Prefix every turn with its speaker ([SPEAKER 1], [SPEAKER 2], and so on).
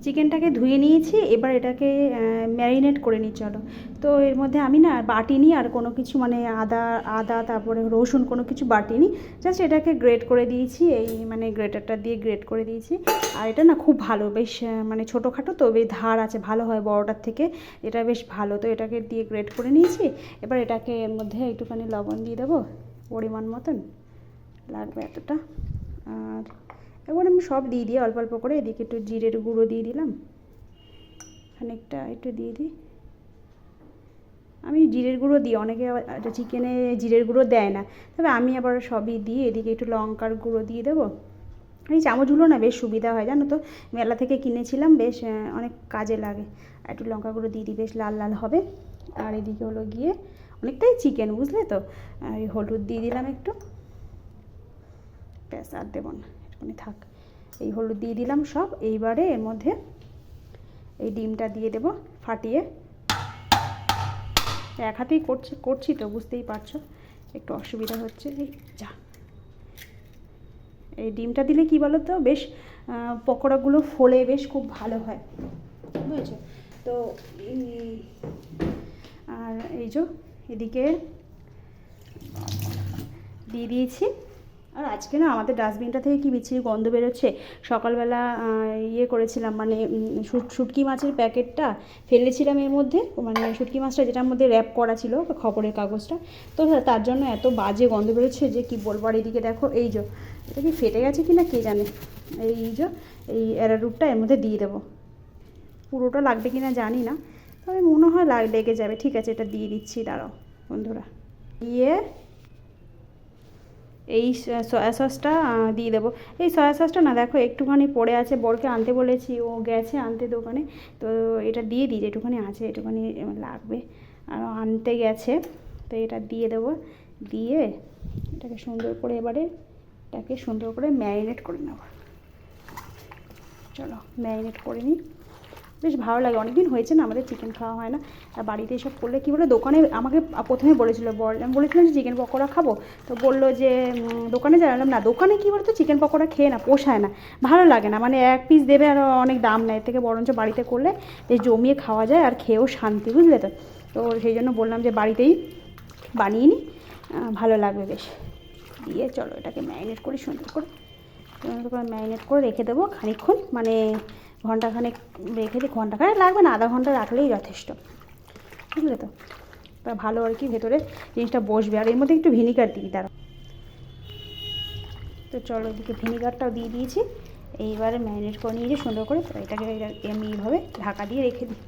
[SPEAKER 1] চিকেনটাকে ধুয়ে নিয়েছি, এবার এটাকে ম্যারিনেট করে নিই চলো। তো এর মধ্যে আমি না বাটিনি আর কোনো কিছু, মানে আদা তারপরে রসুন কোনো কিছু বাটিনি, জাস্ট এটাকে গ্রেট করে দিয়েছি, এই মানে গ্রেটারটা দিয়ে গ্রেট করে দিয়েছি। আর এটা না খুব ভালো, বেশ মানে ছোটোখাটো তো বেশ ধার আছে, ভালো হয় বড়টার থেকে, এটা বেশ ভালো। তো এটাকে দিয়ে গ্রেট করে নিয়েছি। এবার এটাকে এর মধ্যে একটুখানি লবণ দিয়ে দেবো পরিমাণ মতন, লাগবে এতটা। আর এবার আমি সব দিয়ে দিই অল্প অল্প করে। এদিকে একটু জিরের গুঁড়ো দিয়ে দিলাম, খানিকটা একটু দিয়ে দিই। আমি জিরের গুঁড়ো দিই, অনেকে চিকেনে জিরের গুঁড়ো দেয় না, তবে আমি আবার সবই দিই। এদিকে একটু লঙ্কার গুঁড়ো দিয়ে দেবো। এই চামচগুলো না বেশ সুবিধা হয় জানো তো, মেলা থেকে কিনেছিলাম, বেশ অনেক কাজে লাগে। আর একটু লঙ্কা গুঁড়ো দিয়ে দিই, বেশ লাল লাল হবে। আর এদিকে হলো গিয়ে অনেকটাই চিকেন, বুঝলে তো, এই হলুদ দিয়ে দিলাম একটু, ব্যাস আর দেবো না, একটুখানি থাক। এই হলুদ দিয়ে দিলাম সব। এইবারে এর মধ্যে এই ডিমটা দিয়ে দেবো ফাটিয়ে। এক হাতেই করছি তো বুঝতেই পারছো, একটু অসুবিধা হচ্ছে। এই যা, এই ডিমটা দিলে কি বলো তো, বেশ পকোড়াগুলো ফোলে বেশ খুব ভালো হয়, বুঝেছো তো। আর এই যে এদিকে দিয়ে দিয়েছি। আর আজকে না আমাদের ডাস্টবিনটা থেকে কি বিচ্ছিরি গন্ধ বেরোচ্ছে। সকালবেলা ইয়ে করেছিলাম, মানে শুটকি মাছের প্যাকেটটা ফেলেছিলাম এর মধ্যে, মানে শুটকি মাছটা যেটার মধ্যে র্যাপ করা ছিল খবরের কাগজটা, তো তার জন্য এত বাজে গন্ধ বেরোচ্ছে যে কি বলবো। আর এদিকে দেখো, এই যে এটা কি ফেটে গেছে কি না কে জানে। এই যে এই অ্যারারুটটা এর মধ্যে দিয়ে দেবো, পুরোটা লাগবে কি না জানি না, তবে মনে হয় লেগে যাবে। ঠিক আছে, এটা দিয়ে দিচ্ছি, দাঁড়াও বন্ধুরা। দিয়ে এই সয়া সসটা দিয়ে দেবো। এই সয়া সসটা না দেখো একটুখানি পড়ে আছে, বরকে আনতে বলেছি, ও গেছে আনতে দোকানে, তো এটা দিয়ে দিই, যেটুখানি আছে একটুখানি লাগবে, আরও আনতে গেছে, তো এটা দিয়ে দেবো। দিয়ে এটাকে সুন্দর করে এবারে এটাকে সুন্দর করে ম্যারিনেট করে নেব। চলো ম্যারিনেট করে নিই, বেশ ভালো লাগে। অনেকদিন হয়েছে না আমাদের চিকেন খাওয়া হয় না। আর বাড়িতে এসব করলে কী বলে, দোকানে আমাকে প্রথমে বলেছিলো আমি বলেছিলাম যে চিকেন পকোড়া খাবো, তো বললো যে দোকানে জানালাম না, দোকানে কী বলতো চিকেন পকোড়া খেয়ে না পোষায় না, ভালো লাগে না, মানে এক পিস দেবে আর অনেক দাম নেয়, এর থেকে বরঞ্চ বাড়িতে করলে বেশ জমিয়ে খাওয়া যায় আর খেয়েও শান্তি, বুঝলে তো। তো সেই জন্য বললাম যে বাড়িতেই বানিয়ে নিই, ভালো লাগবে বেশ। দিয়ে চলো এটাকে ম্যারিনেট করি সুন্দর করে ম্যারিনেট করে রেখে দেবো খানিকক্ষণ, মানে ঘন্টাখানেক রেখে দিই। ঘন্টাখানেক লাগবে না, আধা ঘন্টা রাখলেই যথেষ্ট, বুঝলে তো। তা ভালো আর কি ভেতরে জিনিসটা বসবে। আর এর মধ্যে একটু ভিনিগার দিই, দাঁড়াও। তো চলো এদিকে ভিনিগারটাও দিয়ে দিয়েছি। এইবারে ম্যারিনেট করে নিয়েছি সুন্দর করে, তো এটাকে আমি এইভাবে ঢাকা দিয়ে রেখে দিই।